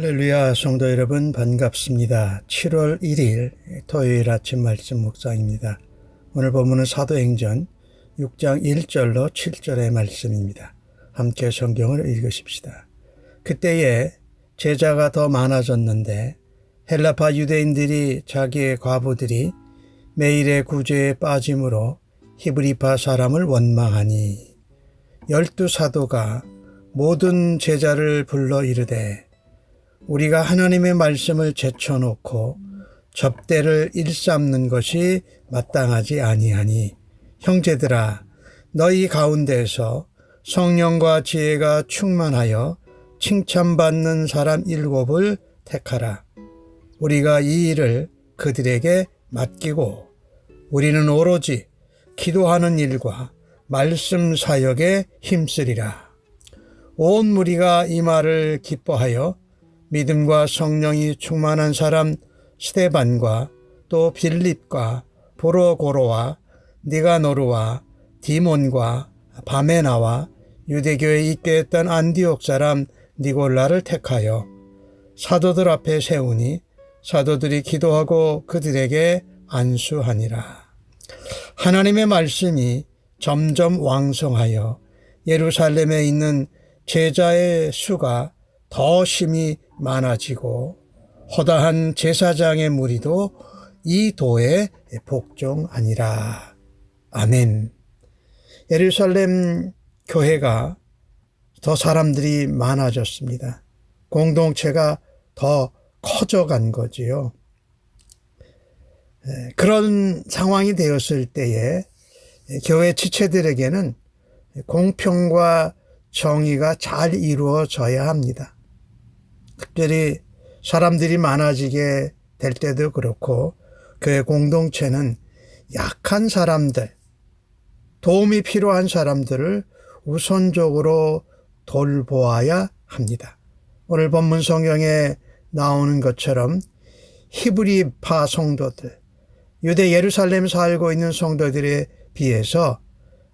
할렐루야, 성도 여러분 반갑습니다. 7월 1일 토요일 아침 말씀 묵상입니다. 오늘 본문은 사도행전 6장 1절로 7절의 말씀입니다. 함께 성경을 읽으십시다. 그때에 제자가 더 많아졌는데 헬라파 유대인들이 자기의 과부들이 매일의 구제에 빠짐으로 히브리파 사람을 원망하니 12사도가 모든 제자를 불러 이르되 우리가 하나님의 말씀을 제쳐놓고 접대를 일삼는 것이 마땅하지 아니하니 형제들아 너희 가운데에서 성령과 지혜가 충만하여 칭찬받는 사람 7을 택하라. 우리가 이 일을 그들에게 맡기고 우리는 오로지 기도하는 일과 말씀 사역에 힘쓰리라. 온 무리가 이 말을 기뻐하여 믿음과 성령이 충만한 사람 스데반과 또 빌립과 브로고로와 니가노르와 디몬과 바메나와 유대교에 있게 했던 안디옥 사람 니골라를 택하여 사도들 앞에 세우니 사도들이 기도하고 그들에게 안수하니라. 하나님의 말씀이 점점 왕성하여 예루살렘에 있는 제자의 수가 더 심히 많아지고 허다한 제사장의 무리도 이 도에 복종하니라. 아멘. 예루살렘 교회가 더 사람들이 많아졌습니다. 공동체가 더 커져간 거지요. 그런 상황이 되었을 때에 교회 지체들에게는 공평과 정의가 잘 이루어져야 합니다. 특별히 사람들이 많아지게 될 때도 그렇고 교회 공동체는 약한 사람들, 도움이 필요한 사람들을 우선적으로 돌보아야 합니다. 오늘 본문 성경에 나오는 것처럼 히브리파 성도들, 유대 예루살렘에 살고 있는 성도들에 비해서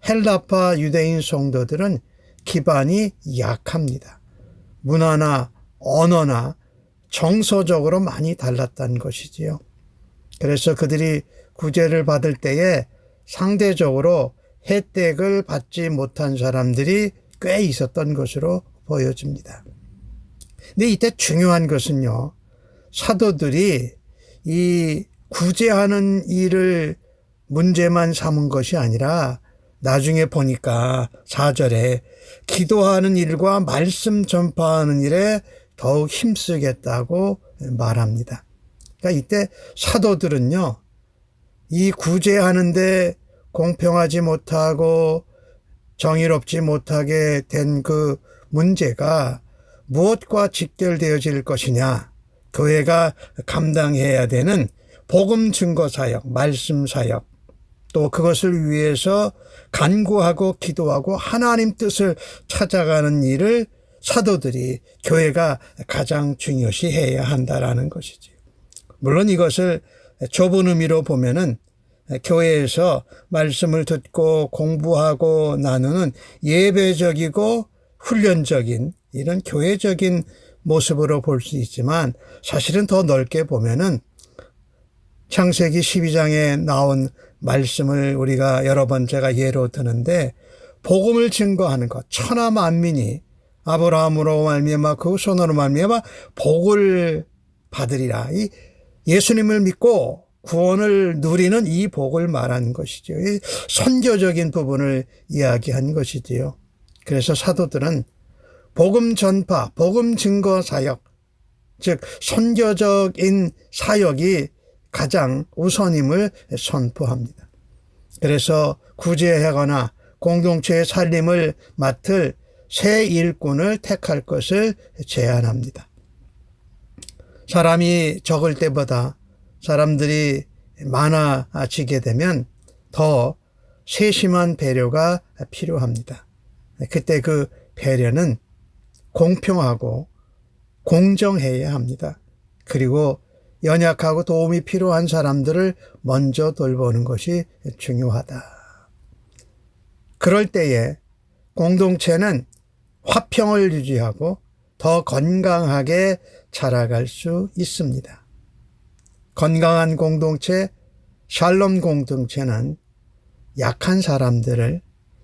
헬라파 유대인 성도들은 기반이 약합니다. 문화나 언어나 정서적으로 많이 달랐다는 것이지요. 그래서 그들이 구제를 받을 때에 상대적으로 혜택을 받지 못한 사람들이 꽤 있었던 것으로 보여집니다. 근데 이때 중요한 것은요, 사도들이 이 구제하는 일을 문제만 삼은 것이 아니라 나중에 보니까 4절에 기도하는 일과 말씀 전파하는 일에 더욱 힘쓰겠다고 말합니다. 그러니까 이때 사도들은요, 이 구제하는데 공평하지 못하고 정의롭지 못하게 된 그 문제가 무엇과 직결되어질 것이냐, 교회가 감당해야 되는 복음 증거 사역, 말씀 사역, 또 그것을 위해서 간구하고 기도하고 하나님 뜻을 찾아가는 일을 사도들이 교회가 가장 중요시 해야 한다라는 것이지. 물론 이것을 좁은 의미로 보면은 교회에서 말씀을 듣고 공부하고 나누는 예배적이고 훈련적인 이런 교회적인 모습으로 볼 수 있지만 사실은 더 넓게 보면은 창세기 12장에 나온 말씀을 우리가 여러 번 제가 예로 드는데 복음을 증거하는 것, 천하 만민이 아브라함으로 말미암아 그 후손으로 말미암아 복을 받으리라. 이 예수님을 믿고 구원을 누리는 이 복을 말하는 것이죠. 이 선교적인 부분을 이야기한 것이지요. 그래서 사도들은 복음 전파, 복음 증거 사역, 즉 선교적인 사역이 가장 우선임을 선포합니다. 그래서 구제하거나 공동체의 살림을 맡을 새 일꾼을 택할 것을 제안합니다. 사람이 적을 때보다 사람들이 많아지게 되면 더 세심한 배려가 필요합니다. 그때 그 배려는 공평하고 공정해야 합니다. 그리고 연약하고 도움이 필요한 사람들을 먼저 돌보는 것이 중요하다. 그럴 때에 공동체는 화평을 유지하고 더 건강하게 자라갈 수 있습니다. 건강한 공동체, 샬롬 공동체는 약한 사람들을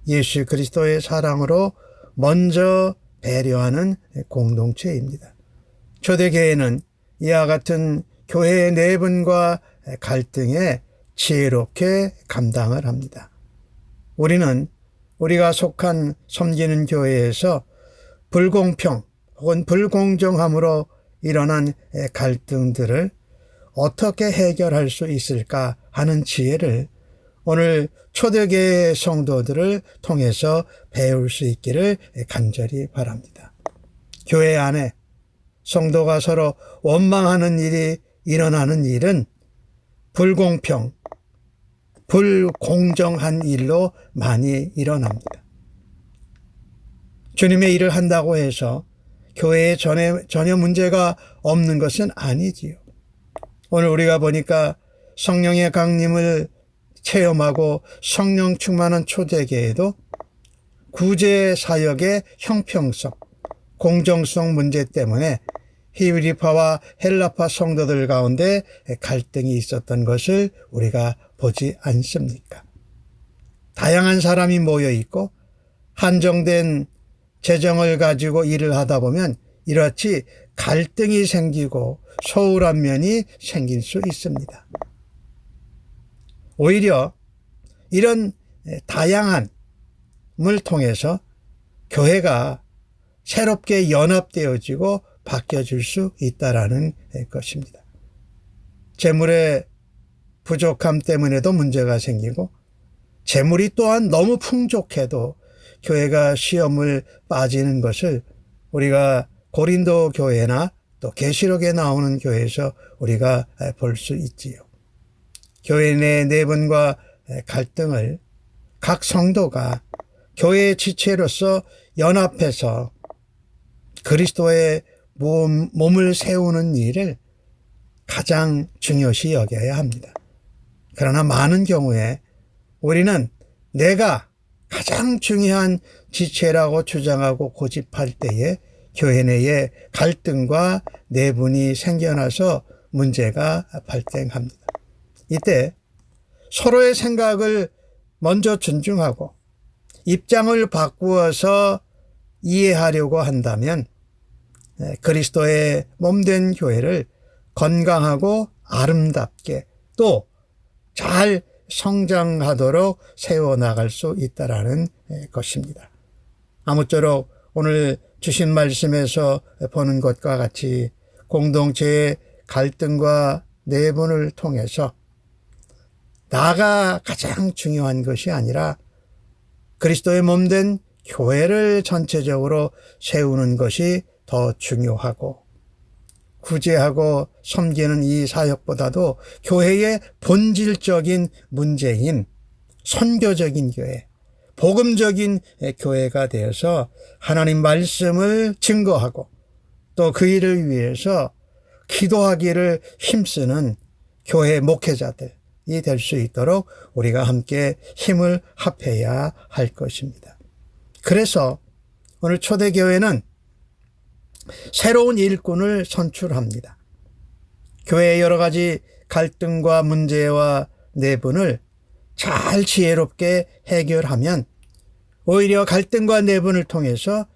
예수 그리스도의 사랑으로 먼저 배려하는 공동체입니다. 초대교회는 이와 같은 교회의 내분과 갈등에 지혜롭게 감당을 합니다. 우리는 우리가 속한 섬기는 교회에서 불공평 혹은 불공정함으로 일어난 갈등들을 어떻게 해결할 수 있을까 하는 지혜를 오늘 초대교회 성도들을 통해서 배울 수 있기를 간절히 바랍니다. 교회 안에 성도가 서로 원망하는 일이 일어나는 일은 불공평, 불공정한 일로 많이 일어납니다. 주님의 일을 한다고 해서 교회에 전혀 문제가 없는 것은 아니지요. 오늘 우리가 보니까 성령의 강림을 체험하고 성령 충만한 초대교회도 구제 사역의 형평성, 공정성 문제 때문에 히브리파와 헬라파 성도들 가운데 갈등이 있었던 것을 우리가 보지 않습니까? 다양한 사람이 모여 있고 한정된 재정을 가지고 일을 하다 보면 이렇지 갈등이 생기고 소홀한 면이 생길 수 있습니다. 오히려 이런 다양함을 통해서 교회가 새롭게 연합되어지고 바뀌어질 수 있다라는 것입니다. 재물의 부족함 때문에도 문제가 생기고 재물이 또한 너무 풍족해도 교회가 시험을 빠지는 것을 우리가 고린도 교회나 또 계시록에 나오는 교회에서 우리가 볼 수 있지요. 교회 내 내분과 갈등을 각 성도가 교회의 지체로서 연합해서 그리스도의 몸을 세우는 일을 가장 중요시 여겨야 합니다. 그러나 많은 경우에 우리는 내가 가장 중요한 지체라고 주장하고 고집할 때에 교회 내에 갈등과 내분이 생겨나서 문제가 발생합니다. 이때 서로의 생각을 먼저 존중하고 입장을 바꾸어서 이해하려고 한다면 그리스도의 몸된 교회를 건강하고 아름답게 또 잘 성장하도록 세워나갈 수 있다라는 것입니다. 아무쪼록 오늘 주신 말씀에서 보는 것과 같이 공동체의 갈등과 내분을 통해서 나가 가장 중요한 것이 아니라 그리스도의 몸된 교회를 전체적으로 세우는 것이 더 중요하고 구제하고 섬기는 이 사역보다도 교회의 본질적인 문제인 선교적인 교회, 복음적인 교회가 되어서 하나님 말씀을 증거하고 또 그 일을 위해서 기도하기를 힘쓰는 교회 목회자들이 될 수 있도록 우리가 함께 힘을 합해야 할 것입니다. 그래서 오늘 초대교회는 새로운 일꾼을 선출합니다. 교회의 여러 가지 갈등과 문제와 내분을 잘 지혜롭게 해결하면 오히려 갈등과 내분을 통해서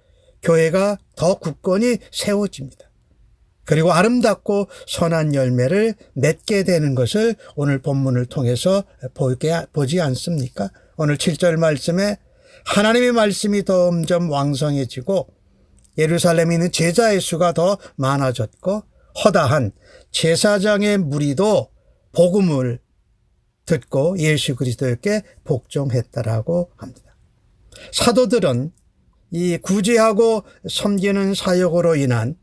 교회가 더 굳건히 세워집니다. 그리고 아름답고 선한 열매를 맺게 되는 것을 오늘 본문을 통해서 보지 않습니까? 오늘 7절 말씀에 하나님의 말씀이 점점 왕성해지고 예루살렘에 있는 제자의 수가 더 많아졌고 허다한 제사장의 무리도 복음을 듣고 예수 그리스도께 복종했다라고 합니다. 사도들은 이 구제하고 섬기는 사역으로 인한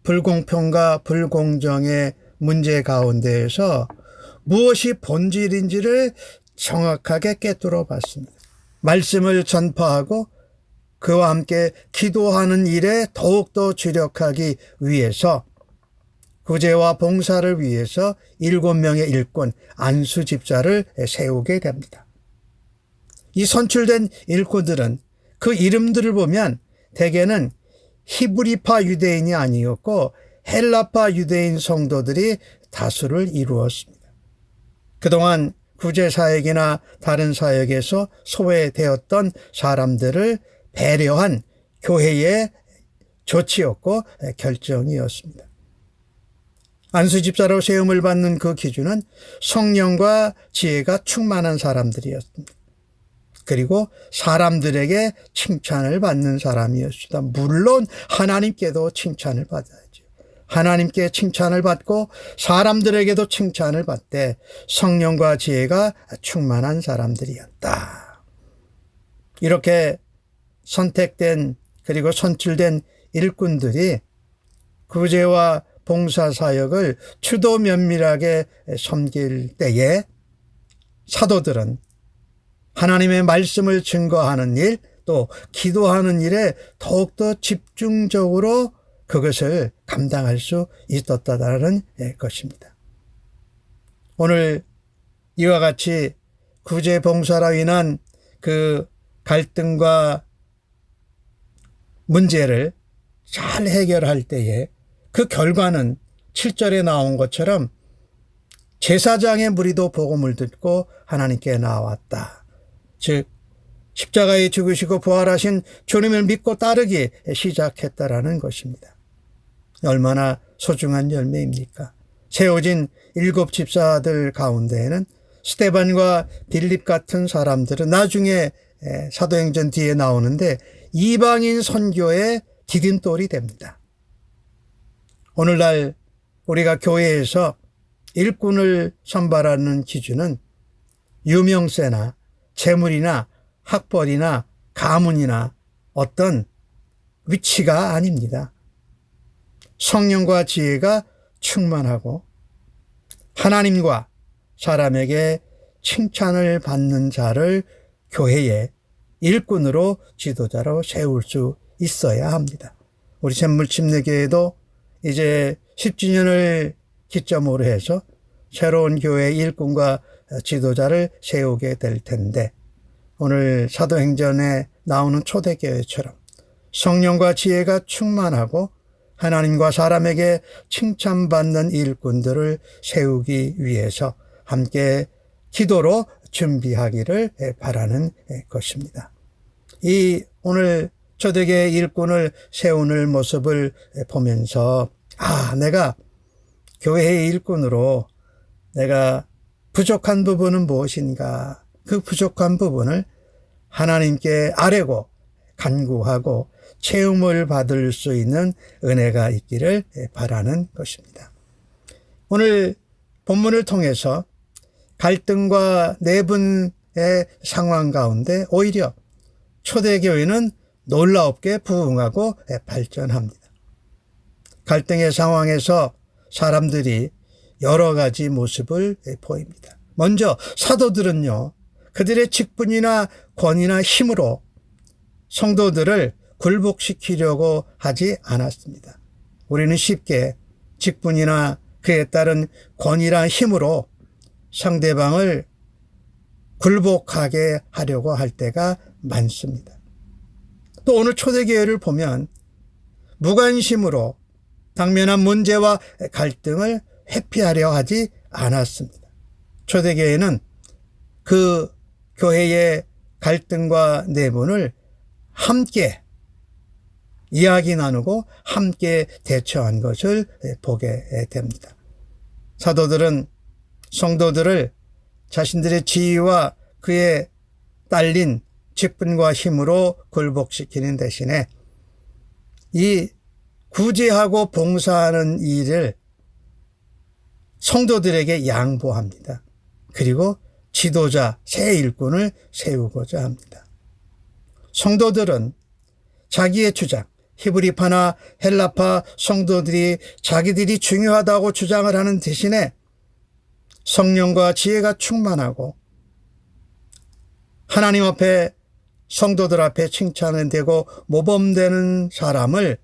불공평과 불공정의 문제 가운데에서 무엇이 본질인지를 정확하게 꿰뚫어 봤습니다. 말씀을 전파하고 그와 함께 기도하는 일에 더욱더 주력하기 위해서 구제와 봉사를 위해서 7명의 일꾼 안수 집사를 세우게 됩니다. 이 선출된 일꾼들은 그 이름들을 보면 대개는 히브리파 유대인이 아니었고 헬라파 유대인 성도들이 다수를 이루었습니다. 그동안 구제사역이나 다른 사역에서 소외되었던 사람들을 배려한 교회의 조치였고 결정이었습니다. 안수집사로 세움을 받는 그 기준은 성령과 지혜가 충만한 사람들이었습니다. 그리고 사람들에게 칭찬을 받는 사람이었습니다. 물론 하나님께도 칭찬을 받아야죠. 하나님께 칭찬을 받고 사람들에게도 칭찬을 받되 성령과 지혜가 충만한 사람들이었다. 이렇게 선택된 그리고 선출된 일꾼들이 구제와 봉사사역을 추도 면밀하게 섬길 때에 사도들은 하나님의 말씀을 증거하는 일, 또 기도하는 일에 더욱더 집중적으로 그것을 감당할 수 있었다는 것입니다. 오늘 이와 같이 구제 봉사로 인한 그 갈등과 문제를 잘 해결할 때에 그 결과는 7절에 나온 것처럼 제사장의 무리도 복음을 듣고 하나님께 나왔다. 즉 십자가에 죽으시고 부활하신 주님을 믿고 따르기 시작했다라는 것입니다. 얼마나 소중한 열매입니까? 세워진 7 집사들 가운데에는 스데반과 빌립 같은 사람들은 나중에 사도행전 뒤에 나오는데 이방인 선교의 디딤돌이 됩니다. 오늘날 우리가 교회에서 일꾼을 선발하는 기준은 유명세나 재물이나 학벌이나 가문이나 어떤 위치가 아닙니다. 성령과 지혜가 충만하고 하나님과 사람에게 칭찬을 받는 자를 교회의 일꾼으로 지도자로 세울 수 있어야 합니다. 우리 샘물침례교회도 이제 10주년을 기점으로 해서 새로운 교회 일꾼과 지도자를 세우게 될 텐데 오늘 사도행전에 나오는 초대교회처럼 성령과 지혜가 충만하고 하나님과 사람에게 칭찬받는 일꾼들을 세우기 위해서 함께 기도로 준비하기를 바라는 것입니다. 이 오늘 초대교회 일꾼을 세우는 모습을 보면서 내가 교회의 일꾼으로 내가 부족한 부분은 무엇인가, 그 부족한 부분을 하나님께 아뢰고 간구하고 채움을 받을 수 있는 은혜가 있기를 바라는 것입니다. 오늘 본문을 통해서 갈등과 내분의 상황 가운데 오히려 초대교회는 놀랍게 부흥하고 발전합니다. 갈등의 상황에서 사람들이 여러 가지 모습을 보입니다. 먼저 사도들은요, 그들의 직분이나 권위나 힘으로 성도들을 굴복시키려고 하지 않았습니다. 우리는 쉽게 직분이나 그에 따른 권위나 힘으로 상대방을 굴복하게 하려고 할 때가 많습니다. 또 오늘 초대교회를 보면 무관심으로 당면한 문제와 갈등을 회피하려 하지 않았습니다. 초대교회는 그 교회의 갈등과 내분을 함께 이야기 나누고 함께 대처한 것을 보게 됩니다. 사도들은 성도들을 자신들의 지위와 그에 딸린 직분과 힘으로 굴복시키는 대신에 이 구제하고 봉사하는 일을 성도들에게 양보합니다. 그리고 지도자 새 일꾼을 세우고자 합니다. 성도들은 자기의 주장, 히브리파나 헬라파 성도들이 자기들이 중요하다고 주장을 하는 대신에 성령과 지혜가 충만하고 하나님 앞에 성도들 앞에 칭찬은 되고 모범되는 사람을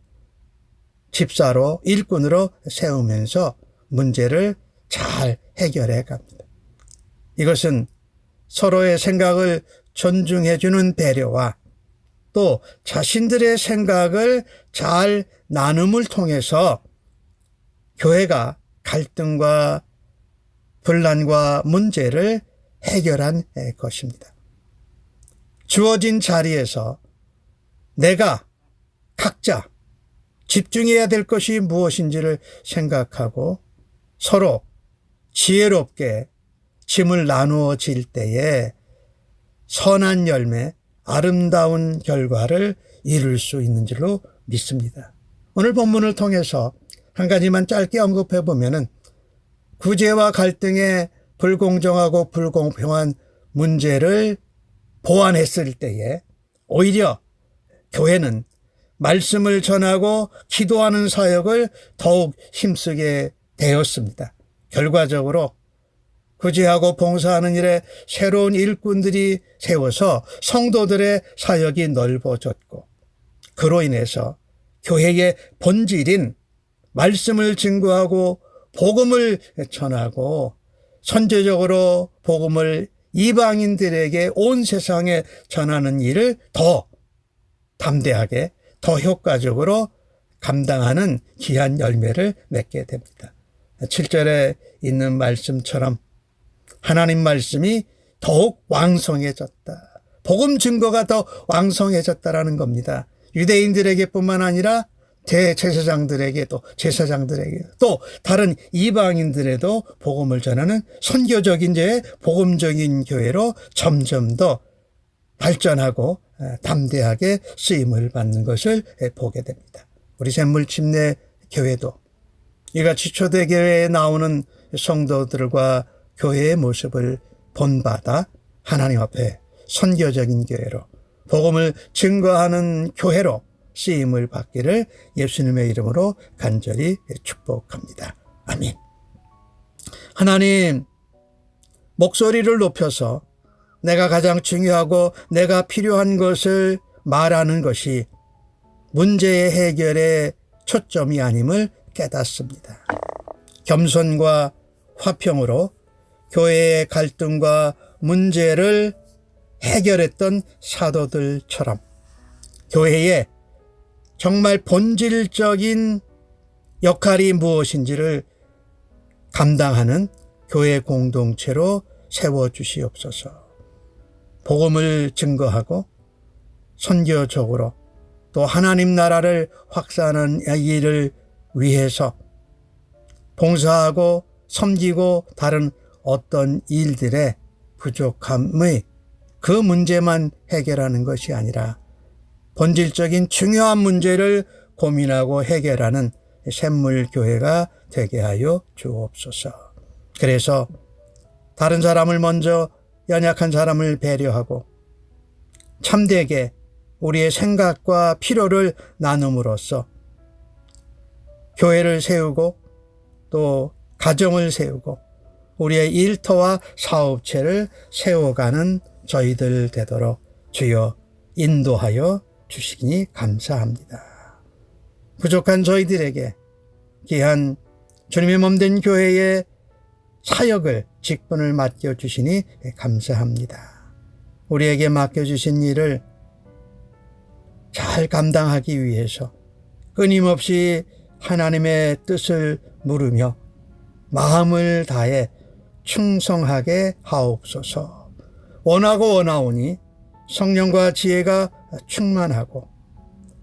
집사로 일꾼으로 세우면서 문제를 잘 해결해 갑니다. 이것은 서로의 생각을 존중해 주는 배려와 또 자신들의 생각을 잘 나눔을 통해서 교회가 갈등과 분란과 문제를 해결한 것입니다. 주어진 자리에서 내가 각자 집중해야 될 것이 무엇인지를 생각하고 서로 지혜롭게 짐을 나누어질 때에 선한 열매, 아름다운 결과를 이룰 수 있는 줄로 믿습니다. 오늘 본문을 통해서 한 가지만 짧게 언급해 보면은 구제와 갈등의 불공정하고 불공평한 문제를 보완했을 때에 오히려 교회는 말씀을 전하고 기도하는 사역을 더욱 힘쓰게 되었습니다. 결과적으로 구제하고 봉사하는 일에 새로운 일꾼들이 세워서 성도들의 사역이 넓어졌고 그로 인해서 교회의 본질인 말씀을 증거하고 복음을 전하고 선제적으로 복음을 이방인들에게 온 세상에 전하는 일을 더 담대하게 더 효과적으로 감당하는 귀한 열매를 맺게 됩니다. 7절에 있는 말씀처럼 하나님 말씀이 더욱 왕성해졌다. 복음 증거가 더 왕성해졌다라는 겁니다. 유대인들에게 뿐만 아니라 대제사장들에게도 제사장들에게 또 다른 이방인들에도 복음을 전하는 선교적인 복음적인 교회로 점점 더 발전하고 담대하게 쓰임을 받는 것을 보게 됩니다. 우리 샘물침례 교회도 이같이 초대교회에 나오는 성도들과 교회의 모습을 본받아 하나님 앞에 선교적인 교회로 복음을 증거하는 교회로 쓰임을 받기를 예수님의 이름으로 간절히 축복합니다. 아멘. 하나님, 목소리를 높여서 내가 가장 중요하고 내가 필요한 것을 말하는 것이 문제의 해결에 초점이 아님을 깨닫습니다. 겸손과 화평으로 교회의 갈등과 문제를 해결했던 사도들처럼 교회의 정말 본질적인 역할이 무엇인지를 감당하는 교회 공동체로 세워주시옵소서. 복음을 증거하고 선교적으로 또 하나님 나라를 확산하는 일을 위해서 봉사하고 섬기고 다른 어떤 일들의 부족함의 그 문제만 해결하는 것이 아니라 본질적인 중요한 문제를 고민하고 해결하는 샘물교회가 되게 하여 주옵소서. 그래서 다른 사람을 먼저 연약한 사람을 배려하고 참되게 우리의 생각과 필요를 나눔으로써 교회를 세우고 또 가정을 세우고 우리의 일터와 사업체를 세워가는 저희들 되도록 주여 인도하여 주시니 감사합니다. 부족한 저희들에게 귀한 주님의 몸된 교회의 사역을 직분을 맡겨주시니 감사합니다. 우리에게 맡겨주신 일을 잘 감당하기 위해서 끊임없이 하나님의 뜻을 물으며 마음을 다해 충성하게 하옵소서. 원하고 원하오니 성령과 지혜가 충만하고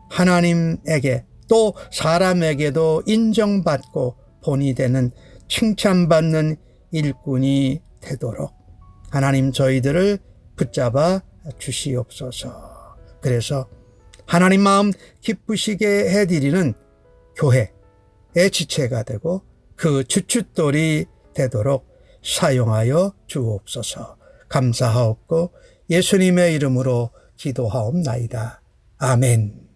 하나님에게 또 사람에게도 인정받고 본이 되는 칭찬받는 일꾼이 되도록 하나님 저희들을 붙잡아 주시옵소서. 그래서 하나님 마음 기쁘시게 해드리는 교회의 지체가 되고 그 주춧돌이 되도록 사용하여 주옵소서. 감사하옵고 예수님의 이름으로 기도하옵나이다. 아멘.